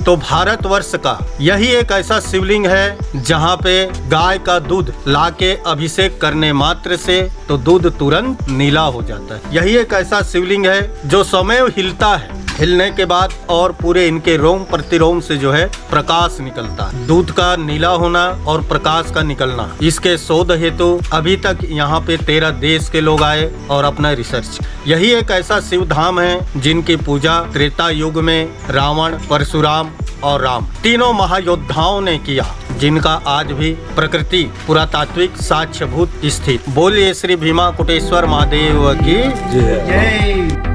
तो भारतवर्ष का यही एक ऐसा शिवलिंग है जहाँ पे गाय का दूध लाके अभिषेक करने मात्र से तो दूध तुरंत नीला हो जाता है। यही एक ऐसा शिवलिंग है जो स्वयं हिलता है, हिलने के बाद और पूरे इनके रोम प्रतिरोम से जो है प्रकाश निकलता है। दूध का नीला होना और प्रकाश का निकलना, इसके शोध हेतु अभी तक यहाँ पे 13 देश के लोग आए और अपना रिसर्च। यही एक ऐसा शिव धाम है जिनकी पूजा त्रेता युग में रावण, परशुराम और राम तीनों महायोद्धाओं ने किया, जिनका आज भी प्रकृति पुरातात्विक साक्ष्यभूत स्थित। बोलिए श्री भीमा कोटेश्वर महादेव की जय।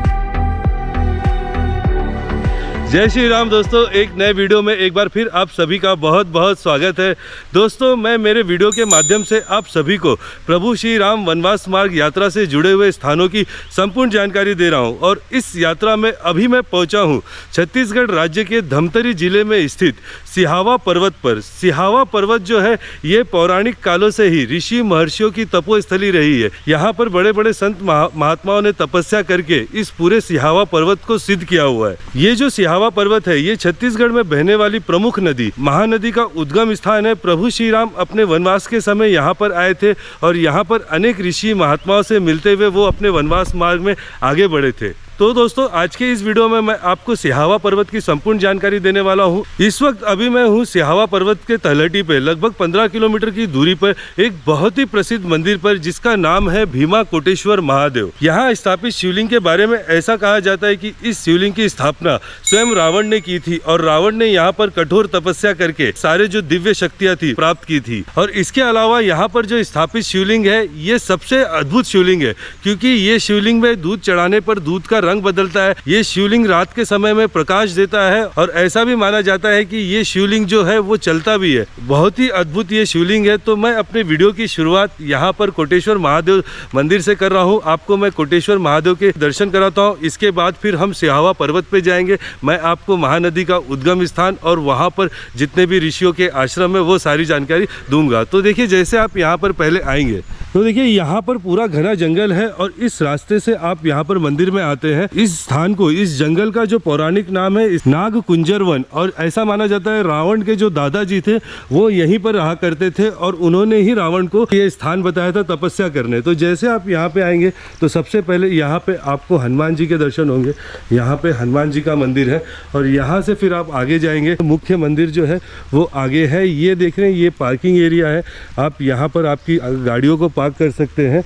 जय श्री राम। दोस्तों, एक नए वीडियो में एक बार फिर आप सभी का बहुत बहुत स्वागत है। दोस्तों, मैं मेरे वीडियो के माध्यम से आप सभी को प्रभु श्री राम वनवास मार्ग यात्रा से जुड़े हुए स्थानों की संपूर्ण जानकारी दे रहा हूं। और इस यात्रा में अभी मैं पहुंचा हूं छत्तीसगढ़ राज्य के धमतरी जिले में स्थित सिहावा पर्वत पर। सिहावा पर्वत जो है ये पौराणिक कालों से ही ऋषि महर्षियों की तपोस्थली रही है। यहाँ पर बड़े बड़े संत महात्माओं ने तपस्या करके इस पूरे सिहावा पर्वत को सिद्ध किया हुआ है। ये जो सिहावा पर्वत है ये छत्तीसगढ़ में बहने वाली प्रमुख नदी महानदी का उद्गम स्थान है। प्रभु श्री राम अपने वनवास के समय यहाँ पर आए थे और यहाँ पर अनेक ऋषि महात्माओं से मिलते हुए वो अपने वनवास मार्ग में आगे बढ़े थे। तो दोस्तों, आज के इस वीडियो में मैं आपको सिहावा पर्वत की संपूर्ण जानकारी देने वाला हूं। इस वक्त अभी मैं हूं सिहावा पर्वत के तलहटी पे लगभग 15 किलोमीटर की दूरी पर एक बहुत ही प्रसिद्ध मंदिर पर, जिसका नाम है भीमा कोटेश्वर महादेव। यहाँ स्थापित शिवलिंग के बारे में ऐसा कहा जाता है कि इस शिवलिंग की स्थापना स्वयं रावण ने की थी और रावण ने यहाँ पर कठोर तपस्या करके सारे जो दिव्य शक्तियाँ थी प्राप्त की थी। और इसके अलावा यहाँ पर जो स्थापित शिवलिंग है ये सबसे अद्भुत शिवलिंग है, क्योंकि ये शिवलिंग में दूध चढ़ाने पर दूध का रंग बदलता है। ये शिवलिंग रात के समय में प्रकाश देता है और ऐसा भी माना जाता है कि ये शिवलिंग जो है वो चलता भी है। बहुत ही अद्भुत ये शिवलिंग है। तो मैं अपने वीडियो की शुरुआत यहाँ पर कोटेश्वर महादेव मंदिर से कर रहा हूँ। आपको मैं कोटेश्वर महादेव के दर्शन कराता हूँ। इसके बाद फिर हम सिहावा पर्वत पे जाएंगे। मैं आपको महानदी का उद्गम स्थान और वहाँ पर जितने भी ऋषियों के आश्रम है वो सारी जानकारी दूंगा। तो देखिए, जैसे आप यहाँ पर पहले आएंगे तो देखिए यहाँ पर पूरा घना जंगल है और इस रास्ते से आप यहाँ पर मंदिर में आते हैं। इस स्थान को, इस जंगल का जो पौराणिक नाम है नाग कुंजर वन, और ऐसा माना जाता है रावण के जो दादाजी थे वो यहीं पर रहा करते थे और उन्होंने ही रावण को ये स्थान बताया था तपस्या करने। तो जैसे आप यहाँ पे आएंगे तो सबसे पहले यहाँ पे आपको हनुमान जी के दर्शन होंगे। यहाँ पे हनुमान जी का मंदिर है और यहाँ से फिर आप आगे जाएंगे। मुख्य मंदिर जो है वो आगे है। ये देख रहे हैं, ये पार्किंग एरिया है। आप यहाँ पर आपकी गाड़ियों को पार्क कर सकते हैं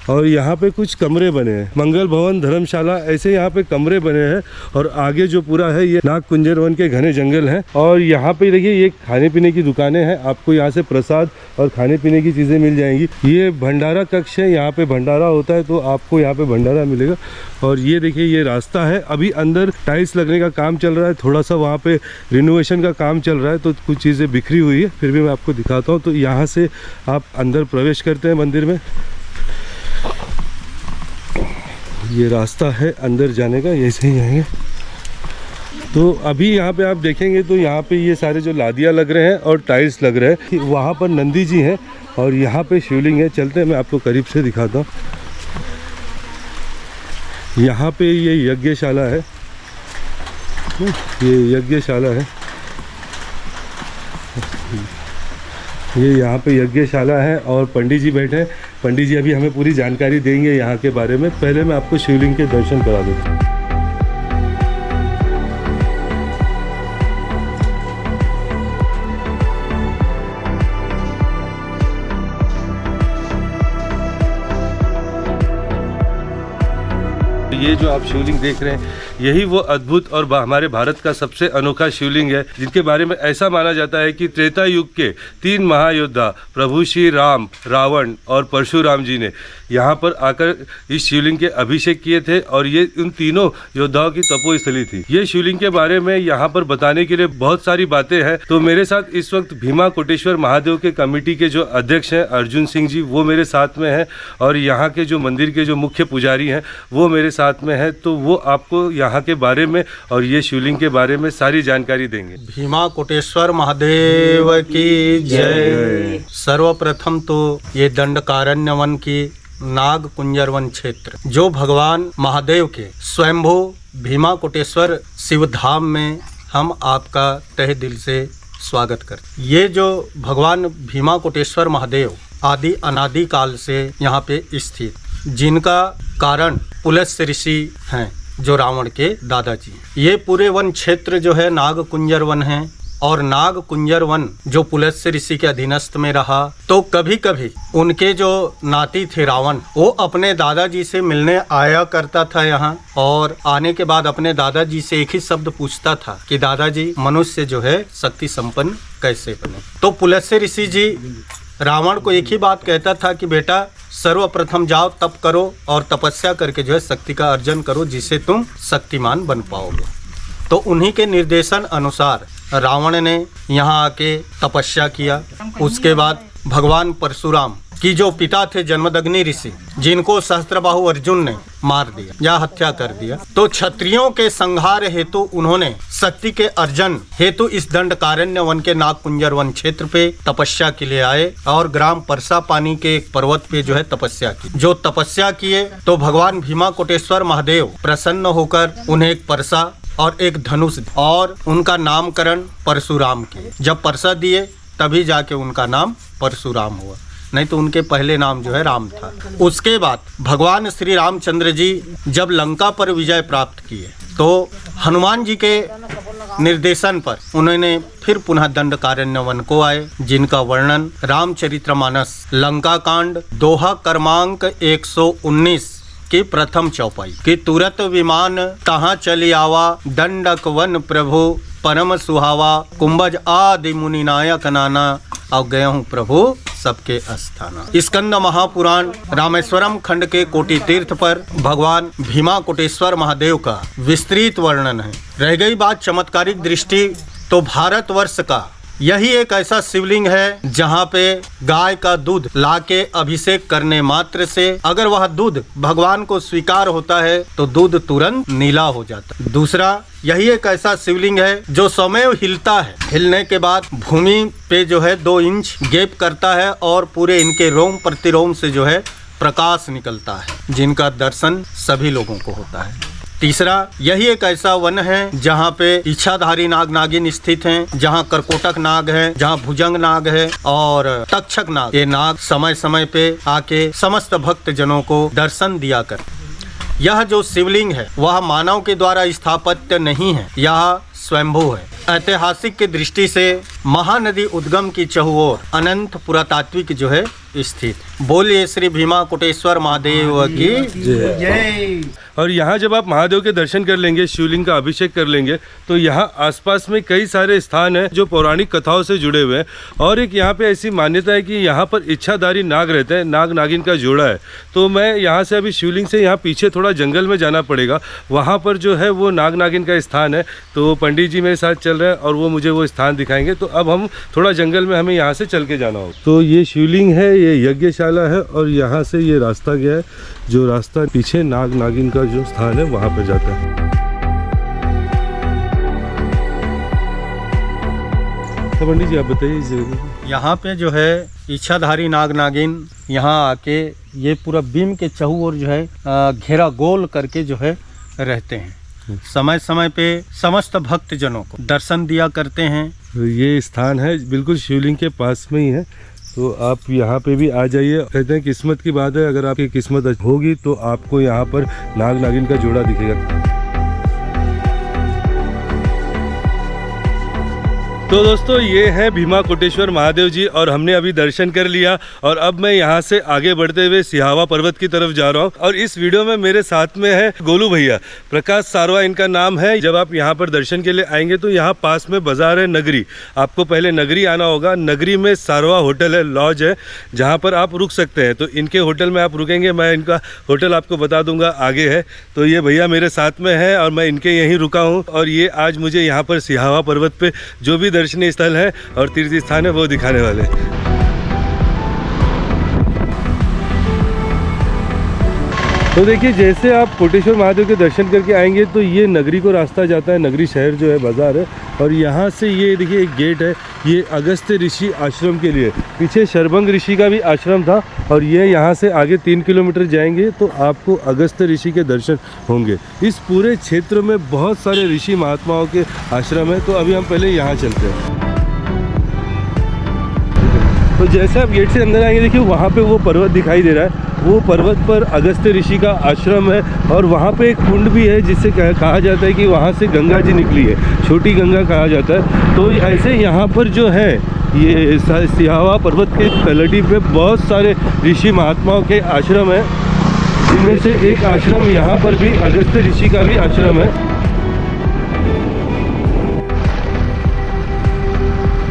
और यहाँ पे कुछ कमरे बने हैं, मंगल भवन, धर्मशाला, ऐसे यहाँ पे कमरे बने हैं। और आगे जो पूरा है ये नाग कुंजर वन के घने जंगल हैं। और यहाँ पे देखिए ये खाने पीने की दुकानें हैं। आपको यहाँ से प्रसाद और खाने पीने की चीज़ें मिल जाएंगी। ये भंडारा कक्ष है, यहाँ पे भंडारा होता है तो आपको यहाँ पे भंडारा मिलेगा। और ये देखिए ये रास्ता है। अभी अंदर टाइल्स लगने का काम चल रहा है, थोड़ा सा वहाँ पे रिनोवेशन का काम चल रहा है तो कुछ चीज़ें बिखरी हुई है, फिर भी मैं आपको दिखाता हूँ। तो यहाँ से आप अंदर प्रवेश करते हैं मंदिर में। ये रास्ता है अंदर जाने का, ऐसे ही आएंगे तो अभी यहाँ पे आप देखेंगे तो यहाँ पे ये सारे जो लादियाँ लग रहे हैं और टाइल्स लग रहे हैं। वहाँ पर नंदी जी हैं और यहाँ पे शिवलिंग है। चलते हैं, मैं आपको करीब से दिखाता हूँ। यहाँ पे ये यज्ञशाला है, ये यज्ञशाला है। ये यहाँ पे यज्ञशाला है और पंडित जी बैठे हैं। पंडित जी अभी हमें पूरी जानकारी देंगे यहाँ के बारे में। पहले मैं आपको शिवलिंग के दर्शन करा देता हूँ। ये जो आप शिवलिंग देख रहे हैं यही वो अद्भुत और हमारे भारत का सबसे अनोखा शिवलिंग है, जिनके बारे में ऐसा माना जाता है कि त्रेता युग के 3 महायोद्धा प्रभु श्री राम, रावण और परशुराम जी ने यहाँ पर आकर इस शिवलिंग के अभिषेक किए थे और ये उन तीनों योद्धाओं की तपोस्थली थी। ये शिवलिंग के बारे में यहाँ पर बताने के लिए बहुत सारी बातें हैं। तो मेरे साथ इस वक्त भीमा कोटेश्वर महादेव के कमेटी के जो अध्यक्ष हैं अर्जुन सिंह जी, वो मेरे साथ में हैं और यहाँ के जो मंदिर के जो मुख्य पुजारी हैं वो मेरे साथ में है। तो वो आपको यहाँ के बारे में और ये शिवलिंग के बारे में सारी जानकारी देंगे। भीमा कोटेश्वर महादेव की जय। सर्वप्रथम तो ये दंडकारण्य वन की नाग कुंजर वन क्षेत्र जो भगवान महादेव के स्वयंभू भीमा कोटेश्वर शिव धाम में हम आपका तहे दिल से स्वागत करते। ये जो भगवान भीमा कोटेश्वर महादेव आदि अनादि काल से यहाँ पे स्थित, जिनका कारण पुलस्त्य ऋषि हैं जो रावण के दादाजी। ये पूरे वन क्षेत्र जो है नाग कुंजर वन है, और नाग कुंजर वन जो पुलस्त्य ऋषि के अधीनस्थ में रहा, तो कभी कभी उनके जो नाती थे रावण, वो अपने दादाजी से मिलने आया करता था यहाँ, और आने के बाद अपने दादाजी से एक ही शब्द पूछता था कि दादाजी मनुष्य जो है शक्ति संपन्न कैसे बने। तो पुलस्त्य ऋषि जी रावण को एक ही बात कहता था कि बेटा सर्वप्रथम जाओ तप करो और तपस्या करके जो है शक्ति का अर्जन करो, जिससे तुम शक्तिमान बन पाओगे। तो उन्हीं के निर्देशन अनुसार रावण ने यहाँ आके तपस्या किया। उसके बाद भगवान परशुराम की जो पिता थे जन्मदग्नि ऋषि, जिनको सहस्त्रबाहु अर्जुन ने मार दिया या हत्या कर दिया, तो क्षत्रियों के संहार हेतु उन्होंने शक्ति के अर्जन हेतु इस दंडकारण्य वन के नाग कुंजर वन क्षेत्र पे तपस्या के लिए आए और ग्राम परसा पानी के एक पर्वत पे जो है तपस्या की। जो तपस्या किए तो भगवान भीमा कोटेश्वर महादेव प्रसन्न होकर उन्हें एक परसा और एक धनुष और उनका नामकरण परशुराम किए। जब परसा दिए तभी जाके उनका नाम परशुराम हुआ, नहीं तो उनके पहले नाम जो है राम था। उसके बाद भगवान श्री रामचंद्र जी जब लंका पर विजय प्राप्त किए तो हनुमान जी के निर्देशन पर उन्होंने फिर पुनः दंडकारण्य वन को आए, जिनका वर्णन रामचरितमानस लंका कांड दोहा क्रमांक 119 की प्रथम चौपाई कि तुरत विमान तहाँ चली आवा, दंडक वन प्रभु परम सुहावा, कुंभज आदि मुनि नायक नाना, और गया हूँ प्रभु सबके अस्थाना। स्कंद महापुराण रामेश्वरम खंड के कोटि तीर्थ पर भगवान भीमा कोटेश्वर महादेव का विस्तृत वर्णन है। रह गई बात चमत्कारिक दृष्टि, तो भारतवर्ष का यही एक ऐसा शिवलिंग है जहाँ पे गाय का दूध लाके अभिषेक करने मात्र से अगर वह दूध भगवान को स्वीकार होता है तो दूध तुरंत नीला हो जाता है। दूसरा, यही एक ऐसा शिवलिंग है जो स्वयं हिलता है, हिलने के बाद भूमि पे जो है 2 इंच गैप करता है और पूरे इनके रोम प्रतिरोम से जो है प्रकाश निकलता है, जिनका दर्शन सभी लोगों को होता है। तीसरा, यही एक ऐसा वन है जहाँ पे इच्छाधारी नाग नागिन स्थित हैं, जहाँ करकोटक नाग है, जहाँ भुजंग नाग है और तक्षक नाग। ये नाग समय समय पे आके समस्त भक्त जनों को दर्शन दिया कर। यह जो शिवलिंग है वह मानव के द्वारा स्थापत्य नहीं है, यह स्वयंभू है। ऐतिहासिक की दृष्टि से महानदी उद्गम की चहुओर अनंत पुरातात्विक जो है स्थित। बोलिए श्री भीमा कोटेश्वर महादेव की जय। और यहाँ जब आप महादेव के दर्शन कर लेंगे, शिवलिंग का अभिषेक कर लेंगे, तो यहाँ आसपास में कई सारे स्थान हैं जो पौराणिक कथाओं से जुड़े हुए हैं। और एक यहाँ पे ऐसी मान्यता है कि यहाँ पर इच्छाधारी नाग रहते हैं, नाग नागिन का जोड़ा है। तो मैं यहाँ से अभी शिवलिंग से यहाँ पीछे थोड़ा जंगल में जाना पड़ेगा, वहाँ पर जो है वो नाग नागिन का स्थान है। तो पंडित जी मेरे साथ चल रहे हैं और वो मुझे वो स्थान दिखाएंगे। तो अब हम थोड़ा जंगल में हमें यहाँ से चल के जाना होगा। तो ये शिवलिंग है, ये यज्ञशाला है और यहाँ से ये रास्ता गया है, जो रास्ता पीछे नाग नागिन का जो स्थान है वहाँ पर जाता है। तो पंडित जी आप बताइए। यहाँ पे जो है इच्छाधारी नाग नागिन यहाँ आके ये पूरा बीम के चहु और जो है घेरा गोल करके जो है रहते हैं। समय समय पे समस्त भक्त जनों को दर्शन दिया करते हैं। ये स्थान है बिल्कुल शिवलिंग के पास में ही है, तो आप यहाँ पे भी आ जाइए। कहते हैं किस्मत की बात है, अगर आपकी किस्मत होगी तो आपको यहाँ पर नाग नागिन का जोड़ा दिखेगा। तो दोस्तों ये है भीमा कोटेश्वर महादेव जी और हमने अभी दर्शन कर लिया और अब मैं यहाँ से आगे बढ़ते हुए सिहावा पर्वत की तरफ जा रहा हूँ। और इस वीडियो में मेरे साथ में है गोलू भैया, प्रकाश सारवा इनका नाम है। जब आप यहाँ पर दर्शन के लिए आएंगे तो यहाँ पास में बाजार है नगरी, आपको पहले नगरी आना होगा। नगरी में सारवा होटल है, लॉज है, जहाँ पर आप रुक सकते हैं। तो इनके होटल में आप रुकेंगे, मैं इनका होटल आपको बता दूंगा आगे है। तो ये भैया मेरे साथ में है और मैं इनके यहीं रुका हूँ और ये आज मुझे यहाँ पर सिहावा पर्वत पे जो भी दर्शनीय स्थल है और तीर्थ स्थान है वो दिखाने वाले। तो देखिए जैसे आप कोटेश्वर महादेव के दर्शन करके आएंगे तो ये नगरी को रास्ता जाता है, नगरी शहर जो है बाजार है, और यहाँ से ये देखिए एक गेट है, ये अगस्त्य ऋषि आश्रम के लिए। पीछे शरभंग ऋषि का भी आश्रम था और ये यहाँ से आगे 3 किलोमीटर जाएंगे तो आपको अगस्त्य ऋषि के दर्शन होंगे। इस पूरे क्षेत्र में बहुत सारे ऋषि महात्माओं के आश्रम है। तो अभी हम पहले यहाँ चलते हैं। तो जैसे आप गेट से अंदर आएंगे देखिए वहाँ पे वो पर्वत दिखाई दे रहा है, वो पर्वत पर अगस्त्य ऋषि का आश्रम है और वहाँ पे एक कुंड भी है जिससे कहा जाता है कि वहाँ से गंगा जी निकली है, छोटी गंगा कहा जाता है। तो ऐसे यहाँ पर जो है ये सिहावा पर्वत के तलहटी पे बहुत सारे ऋषि महात्माओं के आश्रम है, जिनमें से एक आश्रम यहाँ पर भी अगस्त्य ऋषि का भी आश्रम है।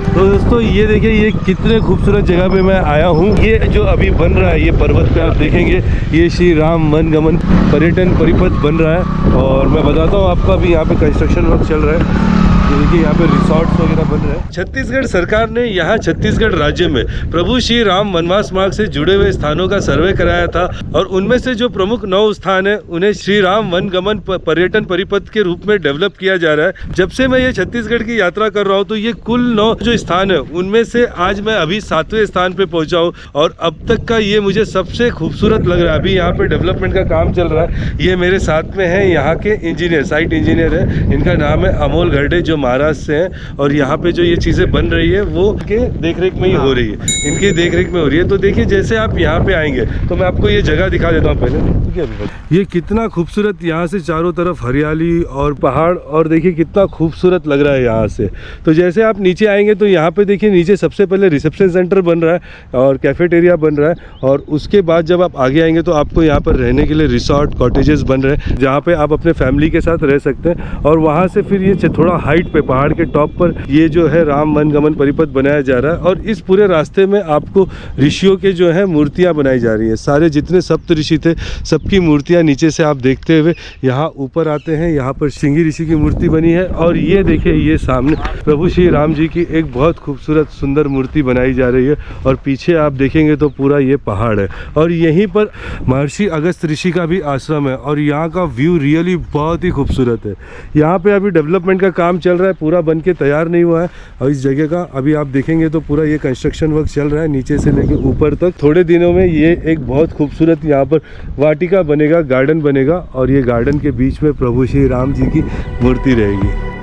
तो दोस्तों ये देखिए ये कितने खूबसूरत जगह पे मैं आया हूँ। ये जो अभी बन रहा है ये पर्वत पे आप देखेंगे ये श्री राम वनगमन पर्यटन परिपथ बन रहा है और मैं बताता हूँ आपको अभी यहाँ पे कंस्ट्रक्शन वर्क चल रहा है। देखिए यहाँ पे रिसोर्ट्स वगैरह बन रहे हैं। छत्तीसगढ़ सरकार ने यहाँ छत्तीसगढ़ राज्य में प्रभु श्री राम वनवास मार्ग से जुड़े हुए स्थानों का सर्वे कराया था और उनमें से जो प्रमुख 9 स्थान है उन्हें श्री राम वनगमन पर्यटन परिपथ के रूप में डेवलप किया जा रहा है। जब से मैं ये छत्तीसगढ़ की यात्रा कर रहा हूँ तो ये कुल 9 जो स्थान है उनमें से आज मैं अभी 7वें स्थान पे पहुँचा हूँ और अब तक का ये मुझे सबसे खूबसूरत लग रहा है। अभी यहाँ पे डेवलपमेंट का काम चल रहा है। ये मेरे साथ में है यहाँ के इंजीनियर, साइट इंजीनियर है, इनका नाम है अमोल गर्डे जो महाराष्ट्र से हैं और यहाँ पे जो ये चीज़ें बन रही है वो के देखरेख में ही हो रही है, इनकी देखरेख में हो रही है। तो देखिए जैसे आप यहाँ पे आएंगे तो मैं आपको ये जगह दिखा देता हूँ पहले। ठीक है अभी ये कितना खूबसूरत, यहाँ से चारों तरफ हरियाली और पहाड़ और देखिए कितना खूबसूरत लग रहा है यहाँ से। तो जैसे आप नीचे आएंगे तो यहाँ पे देखिए नीचे सबसे पहले रिसेप्शन सेंटर बन रहा है और कैफेटेरिया बन रहा है और उसके बाद जब आप आगे आएंगे तो आपको यहाँ पर रहने के लिए रिसोर्ट कॉटेजेस बन रहे हैं जहाँ पे आप अपने फैमिली के साथ रह सकते हैं। और वहाँ से फिर ये थोड़ा हाइट पे पहाड़ के टॉप पर ये जो है राम वनगमन परिपथ बनाया जा रहा है और इस पूरे रास्ते में आपको ऋषियों के जो है मूर्तियाँ बनाई जा रही है। सारे जितने सप्त ऋषि थे सबकी मूर्तियाँ नीचे से आप देखते हुए यहाँ ऊपर आते हैं। यहाँ पर श्रृंगी ऋषि की मूर्ति बनी है और ये देखिए ये सामने प्रभु श्री राम जी की एक बहुत खूबसूरत सुंदर मूर्ति बनाई जा रही है और पीछे आप देखेंगे तो पूरा ये पहाड़ है और यहीं पर महर्षि अगस्त ऋषि का भी आश्रम है और यहाँ का व्यू रियली बहुत ही खूबसूरत है। यहाँ पे अभी डेवलपमेंट का काम चल रहा है, पूरा बन के तैयार नहीं हुआ है और इस जगह का अभी आप देखेंगे तो पूरा ये कंस्ट्रक्शन वर्क चल रहा है नीचे से लेके ऊपर तक। थोड़े दिनों में ये एक बहुत खूबसूरत यहाँ पर वाटिका बनेगा, गार्डन बनेगा और ये गार्डन के बीच में प्रभु श्री राम जी की मूर्ति रहेगी।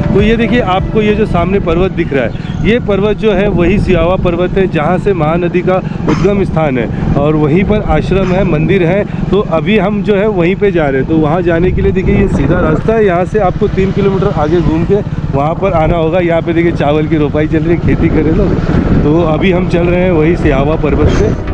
तो ये देखिए आपको ये जो सामने पर्वत दिख रहा है ये पर्वत जो है वही सिहावा पर्वत है जहाँ से महानदी का उद्गम स्थान है और वहीं पर आश्रम है, मंदिर है। तो अभी हम जो है वहीं पे जा रहे हैं। तो वहाँ जाने के लिए देखिए ये सीधा रास्ता है, यहाँ से आपको 3 किलोमीटर आगे घूम के वहाँ पर आना होगा। यहाँ पे देखिए चावल की रोपाई चल रही है, खेती करें लोग। तो अभी हम चल रहे हैं वही सिहावा पर्वत से।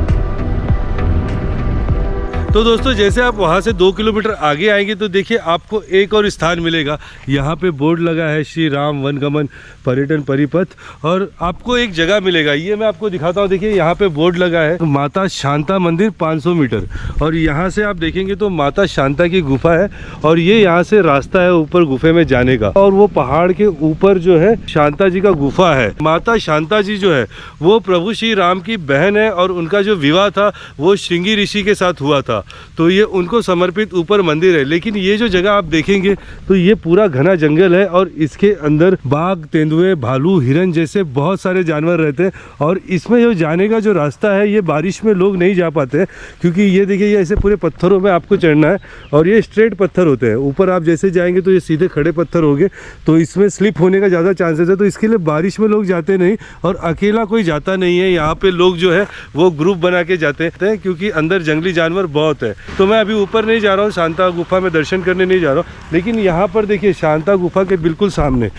तो दोस्तों जैसे आप वहाँ से 2 किलोमीटर आगे आएंगे तो देखिए आपको एक और स्थान मिलेगा। यहाँ पे बोर्ड लगा है श्री राम वनगमन पर्यटन परिपथ और आपको एक जगह मिलेगा, ये मैं आपको दिखाता हूँ। देखिए यहाँ पे बोर्ड लगा है माता शांता मंदिर 500 मीटर और यहाँ से आप देखेंगे तो माता शांता की गुफा है और ये यहाँ से रास्ता है ऊपर गुफे में जाने का और वो पहाड़ के ऊपर जो है शांता जी का गुफा है। माता शांता जी जो है वो प्रभु श्री राम की बहन है और उनका जो विवाह था वो श्रृंगी ऋषि के साथ हुआ था। तो ये उनको समर्पित ऊपर मंदिर है। लेकिन ये जो जगह आप देखेंगे तो ये पूरा घना जंगल है और इसके अंदर बाघ, तेंदुए, भालू, हिरन जैसे बहुत सारे जानवर रहते हैं और इसमें जो जाने का जो रास्ता है ये बारिश में लोग नहीं जा पाते हैं क्योंकि ये देखिए ये ऐसे पूरे पत्थरों में आपको चढ़ना है और ये स्ट्रेट पत्थर होते हैं। ऊपर आप जैसे जाएंगे तो ये सीधे खड़े पत्थर होंगे तो इसमें स्लिप होने का ज़्यादा चांसेस है। तो इसके लिए बारिश में लोग जाते नहीं और अकेला कोई जाता नहीं है। यहाँ पे लोग जो है वो ग्रुप बना के जाते हैं क्योंकि अंदर जंगली जानवर बहुत है। तो मैं अभी ऊपर नहीं जा रहा हूँ, शांता गुफा में दर्शन करने नहीं जा रहा हूँ। लेकिन यहाँ पर देखिए शांता गुफा के बिल्कुल सामने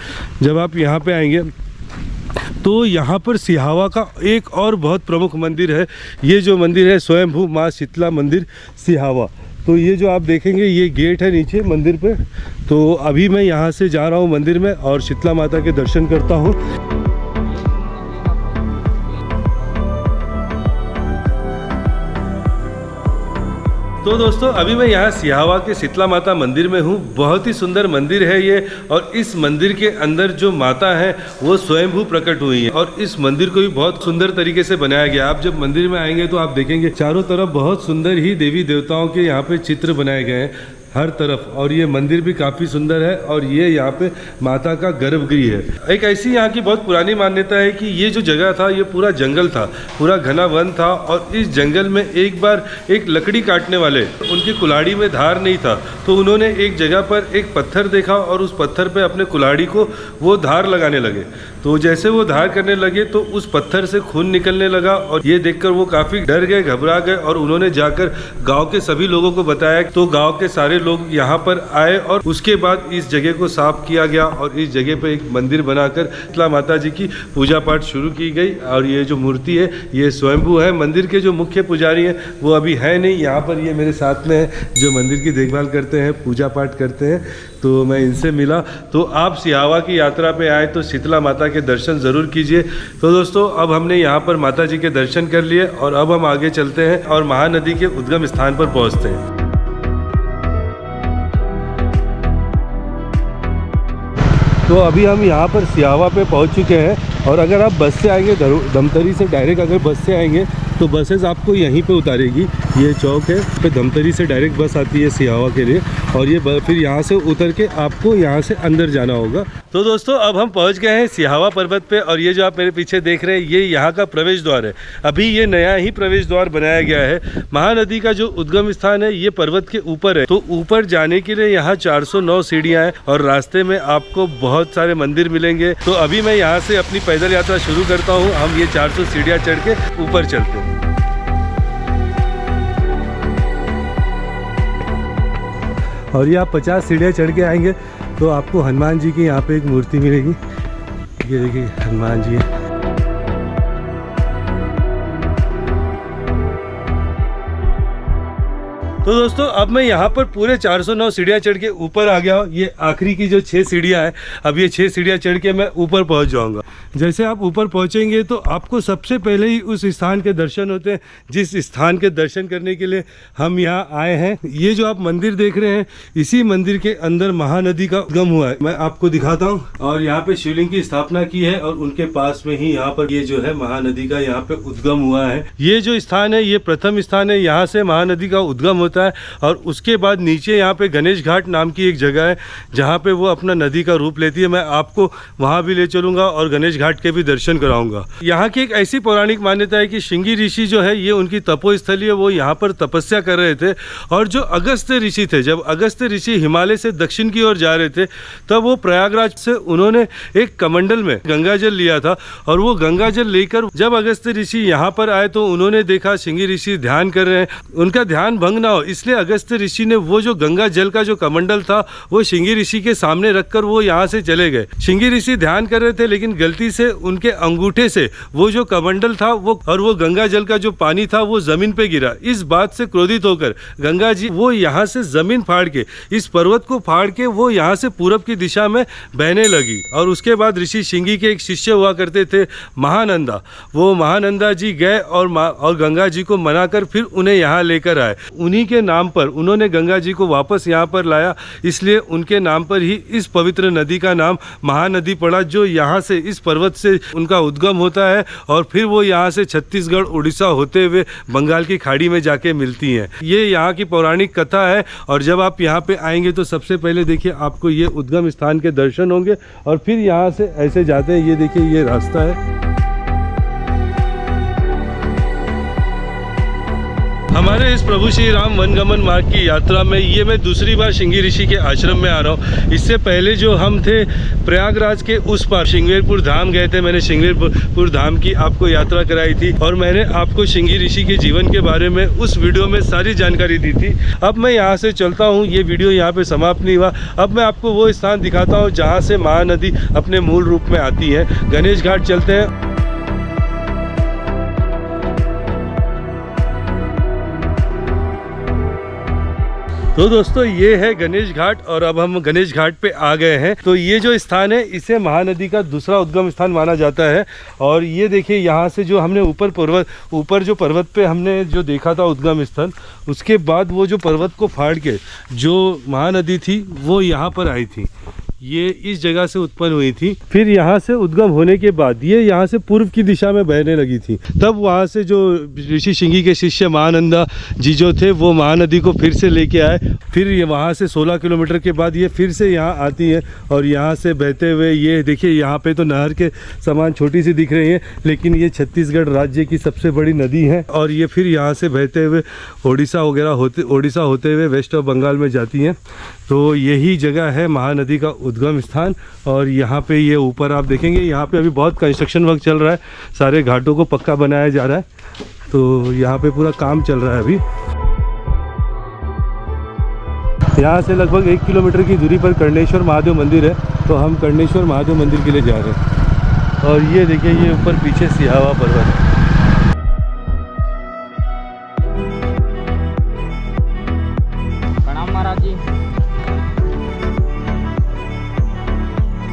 जब आप यहाँ पे आएंगे तो यहाँ पर सिहावा का एक और बहुत प्रमुख मंदिर है। ये जो मंदिर है स्वयंभू माँ शीतला मंदिर सिहावा। तो ये जो आप देखेंगे ये गेट है नीचे मंदिर पे। तो अभी मैं यहाँ से जा रहा हूँ मंदिर में और शीतला माता के दर्शन करता हूँ। तो दोस्तों अभी मैं यहाँ सिहावा के शीतला माता मंदिर में हूँ। बहुत ही सुंदर मंदिर है ये और इस मंदिर के अंदर जो माता है वो स्वयंभू प्रकट हुई है और इस मंदिर को भी बहुत सुंदर तरीके से बनाया गया। आप जब मंदिर में आएंगे तो आप देखेंगे चारों तरफ बहुत सुंदर ही देवी देवताओं के यहाँ पे चित्र बनाए गए हैं। हर तरफ। और ये मंदिर भी काफ़ी सुंदर है और ये यहाँ पे माता का गर्भगृह है। एक ऐसी यहाँ की बहुत पुरानी मान्यता है कि ये जो जगह था ये पूरा जंगल था, पूरा घना वन था और इस जंगल में एक बार एक लकड़ी काटने वाले, उनकी कुल्हाड़ी में धार नहीं था तो उन्होंने एक जगह पर एक पत्थर देखा और उस पत्थर पे अपने कुल्हाड़ी को वो धार लगाने लगे। तो जैसे वो धार करने लगे तो उस पत्थर से खून निकलने लगा और ये देखकर वो काफ़ी डर गए, घबरा गए और उन्होंने जाकर गांव के सभी लोगों को बताया। तो गांव के सारे लोग यहाँ पर आए और उसके बाद इस जगह को साफ किया गया और इस जगह पे एक मंदिर बनाकर शीतला माता जी की पूजा पाठ शुरू की गई। और ये जो मूर्ति है ये स्वयंभू है। मंदिर के जो मुख्य पुजारी हैं वो अभी है नहीं, यहाँ पर ये मेरे साथ में है जो मंदिर की देखभाल करते हैं, पूजा पाठ करते हैं। तो मैं इनसे मिला। तो आप सिहावा की यात्रा पे आए तो शीतला माता के दर्शन ज़रूर कीजिए। तो दोस्तों अब हमने यहाँ पर माता जी के दर्शन कर लिए और अब हम आगे चलते हैं और महानदी के उद्गम स्थान पर पहुँचते हैं। तो अभी हम यहाँ पर सिहावा पे पहुँच चुके हैं और अगर आप बस से आएंगे, धमतरी से डायरेक्ट अगर बस से आएंगे तो बसेस आपको यहीं पे उतारेगी। ये चौक है पे धमतरी से डायरेक्ट बस आती है सिहावा के लिए और ये फिर यहाँ से उतर के आपको यहाँ से अंदर जाना होगा। तो दोस्तों अब हम पहुँच गए हैं सिहावा पर्वत पे और ये जो आप मेरे पीछे देख रहे हैं ये यहाँ का प्रवेश द्वार है। अभी ये नया ही प्रवेश द्वार बनाया गया है। महानदी का जो उद्गम स्थान है ये पर्वत के ऊपर है। तो ऊपर जाने के लिए यहाँ 409 सीढ़ियाँ हैं और रास्ते में आपको बहुत सारे मंदिर मिलेंगे। तो अभी मैं यहाँ से अपनी पैदल यात्रा शुरू करता हूँ। हम ये 400 सीढ़ियाँ चढ़ के ऊपर चलते हैं। और ये आप 50 सीढ़ियाँ चढ़ के आएंगे तो आपको हनुमान जी की यहाँ पे एक मूर्ति मिलेगी। ये देखिए हनुमान जी है। तो दोस्तों अब मैं यहाँ पर पूरे 409 सीढ़ियाँ चढ़ के ऊपर आ गया हूँ। ये आखिरी की जो 6 सीढ़ियाँ हैं, अब ये 6 सीढ़ियाँ चढ़ के मैं ऊपर पहुँच जाऊँगा। जैसे आप ऊपर पहुँचेंगे तो आपको सबसे पहले ही उस स्थान के दर्शन होते हैं जिस स्थान के दर्शन करने के लिए हम यहाँ आए हैं। ये जो आप मंदिर देख रहे हैं इसी मंदिर के अंदर महानदी का उद्गम हुआ है। मैं आपको दिखाता हूँ। और यहाँ पे शिवलिंग की स्थापना की है और उनके पास में ही यहाँ पर ये जो है महानदी का यहाँ पे उद्गम हुआ है। ये जो स्थान है ये प्रथम स्थान है, यहाँ से महानदी का उद्गम होता है। और उसके बाद नीचे यहाँ पे गणेश घाट नाम की एक जगह है जहाँ पे वो अपना नदी का रूप लेती है। मैं आपको वहाँ भी ले चलूँगा और गणेश घाट के भी दर्शन कराऊंगा। यहाँ की एक ऐसी पौराणिक मान्यता है कि श्रृंगी ऋषि जो है ये उनकी तपोस्थली है, वो यहाँ पर तपस्या कर रहे थे। और जो अगस्त्य ऋषि थे, जब अगस्त्य ऋषि हिमालय से दक्षिण की ओर जा रहे थे तब वो प्रयागराज से उन्होंने एक कमंडल में गंगा जल लिया था और वो गंगा जल लेकर जब अगस्त्य ऋषि यहाँ पर आए तो उन्होंने देखा श्रृंगी ऋषि ध्यान कर रहे हैं, उनका ध्यान भंग ना हो इसलिए अगस्त्य ऋषि ने वो जो गंगा जल का जो कमंडल था वो श्रृंगी ऋषि के सामने रखकर वो यहाँ से चले गए। श्रृंगी ऋषि ध्यान कर रहे थे लेकिन गलती से उनके अंगूठे से वो जो कमंडल था वो गंगा जल का जो पानी था वो जमीन पे गिरा। इस बात से क्रोधित होकर गंगा जी वो यहाँ से जमीन फाड़ के, इस पर्वत को फाड़ के वो यहाँ से पूरब की दिशा में बहने लगी। और उसके बाद ऋषि श्रृंगी के एक शिष्य हुआ करते थे महानंदा, वो महानंदा जी गए और गंगा जी को मनाकर फिर उन्हें यहाँ लेकर आए। उन्हीं के नाम पर उन्होंने गंगा जी को वापस यहाँ पर लाया, इसलिए उनके नाम पर ही इस पवित्र नदी का नाम महानदी पड़ा, जो यहाँ से इस पर्वत से उनका उद्गम होता है और फिर वो यहाँ से छत्तीसगढ़ उड़ीसा होते हुए बंगाल की खाड़ी में जाके मिलती हैं। ये यहाँ की पौराणिक कथा है। और जब आप यहाँ पे आएंगे तो सबसे पहले देखिए आपको ये उद्गम स्थान के दर्शन होंगे और फिर यहाँ से ऐसे जाते हैं। ये देखिए ये रास्ता है। हमारे इस प्रभु श्री राम वनगमन मार्ग की यात्रा में ये मैं दूसरी बार श्रृंगी ऋषि के आश्रम में आ रहा हूँ। इससे पहले जो हम थे प्रयागराज के उस पार श्रृंगेरपुर धाम गए थे। मैंने श्रृंगेरपुर धाम की आपको यात्रा कराई थी और मैंने आपको श्रृंगी ऋषि के जीवन के बारे में उस वीडियो में सारी जानकारी दी थी। अब मैं यहाँ से चलता हूँ, ये वीडियो यहाँ पर समाप्त नहीं हुआ। अब मैं आपको वो स्थान दिखाता हूँ जहाँ से महानदी अपने मूल रूप में आती है। गणेश घाट चलते हैं। तो दोस्तों ये है गणेश घाट और अब हम गणेश घाट पे आ गए हैं। तो ये जो स्थान है इसे महानदी का दूसरा उद्गम स्थान माना जाता है। और ये देखिए यहाँ से जो हमने ऊपर जो पर्वत पे हमने जो देखा था उद्गम स्थल, उसके बाद वो जो पर्वत को फाड़ के जो महानदी थी वो यहाँ पर आई थी। ये इस जगह से उत्पन्न हुई थी। फिर यहाँ से उद्गम होने के बाद ये यहाँ से पूर्व की दिशा में बहने लगी थी। तब वहाँ से जो ऋषि श्रृंगी के शिष्य महानंदा जी जो थे वो महानदी को फिर से लेके आए। फिर ये वहाँ से 16 किलोमीटर के बाद ये फिर से यहाँ आती है और यहाँ से बहते हुए ये देखिए, यहाँ पे तो नहर के समान छोटी सी दिख रही है, लेकिन ये छत्तीसगढ़ राज्य की सबसे बड़ी नदी है। और ये फिर यहाँ से बहते हुए ओडिशा होते हुए वेस्ट ऑफ बंगाल में जाती हैं। तो यही जगह है महानदी का उद्गम स्थान। और यहाँ पे ये ऊपर आप देखेंगे, यहाँ पे अभी बहुत कंस्ट्रक्शन वर्क चल रहा है, सारे घाटों को पक्का बनाया जा रहा है। तो यहाँ पे पूरा काम चल रहा है अभी। यहाँ से लगभग 1 किलोमीटर की दूरी पर कर्णेश्वर महादेव मंदिर है, तो हम कर्णेश्वर महादेव मंदिर के लिए जा रहे हैं। और ये देखिए, ये ऊपर पीछे सिहावा पर्वत है।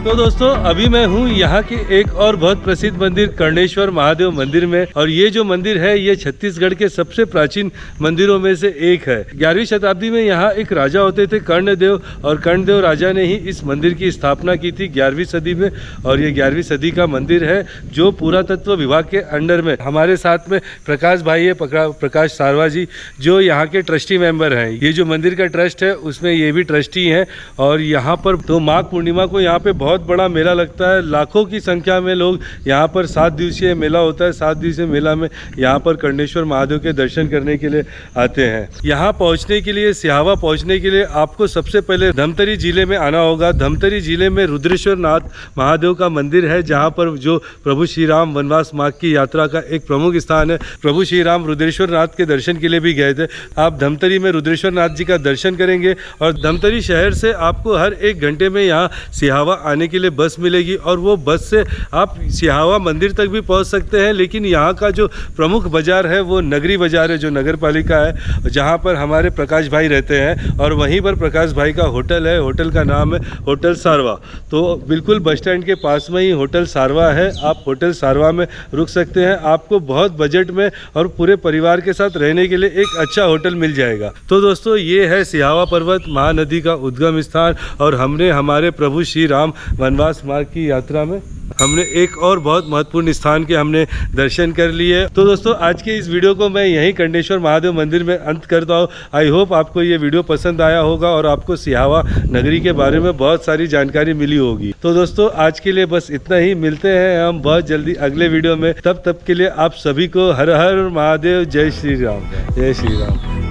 तो दोस्तों, अभी मैं हूँ यहाँ के एक और बहुत प्रसिद्ध मंदिर कर्णेश्वर महादेव मंदिर में। और ये जो मंदिर है ये छत्तीसगढ़ के सबसे प्राचीन मंदिरों में से एक है। 11वीं शताब्दी में यहाँ एक राजा होते थे कर्णदेव, और कर्णदेव राजा ने ही इस मंदिर की स्थापना की थी 11वीं सदी में। और ये 11वीं सदी का मंदिर है जो पुरातत्व विभाग के अंडर में। हमारे साथ में प्रकाश भाई है, प्रकाश सारवा जी, जो यहाँ के ट्रस्टी मेंबर हैं। ये जो मंदिर का ट्रस्ट है उसमें ये भी ट्रस्टी हैं। और यहाँ पर तो माघ पूर्णिमा को यहाँ पे बहुत बड़ा मेला लगता है। लाखों की संख्या में लोग यहाँ पर 7 दिवसीय मेला होता है। 7 दिवसीय मेला में यहाँ पर कर्णेश्वर महादेव के दर्शन करने के लिए आते हैं। यहाँ पहुँचने के लिए, सिहावा पहुँचने के लिए आपको सबसे पहले धमतरी जिले में आना होगा। धमतरी जिले में रुद्रेश्वर नाथ महादेव का मंदिर है, जहाँ पर जो प्रभु श्री राम वनवास मार्ग की यात्रा का एक प्रमुख स्थान है। प्रभु श्री राम रुद्रेश्वर नाथ के दर्शन के लिए भी गए थे। आप धमतरी में रुद्रेश्वर नाथ जी का दर्शन करेंगे और धमतरी शहर से आपको हर 1 घंटे में यहाँ सिहावा आने के लिए बस मिलेगी। और वो बस से आप सिहावा मंदिर तक भी पहुंच सकते हैं। लेकिन यहाँ का जो प्रमुख बाजार है वो नगरी बाजार है, जो नगर पालिका है, जहाँ पर हमारे प्रकाश भाई रहते हैं। और वहीं पर प्रकाश भाई का होटल है, होटल का नाम है होटल सारवा। तो बिल्कुल बस स्टैंड के पास में ही होटल सारवा है। आप होटल सारवा में रुक सकते हैं। आपको बहुत बजट में और पूरे परिवार के साथ रहने के लिए एक अच्छा होटल मिल जाएगा। तो दोस्तों, ये है सिहावा पर्वत, महानदी का उद्गम स्थान। और हमने हमारे प्रभु श्री राम वनवास मार्ग की यात्रा में हमने एक और बहुत महत्वपूर्ण स्थान के हमने दर्शन कर लिए। तो दोस्तों, आज के इस वीडियो को मैं यहीं कर्णेश्वर महादेव मंदिर में अंत करता हूँ। आई होप आपको ये वीडियो पसंद आया होगा और आपको सिहावा नगरी के बारे में बहुत सारी जानकारी मिली होगी। तो दोस्तों, आज के लिए बस इतना ही। मिलते हैं हम बहुत जल्दी अगले वीडियो में। तब के लिए आप सभी को हर हर महादेव, जय श्री राम, जय श्री राम।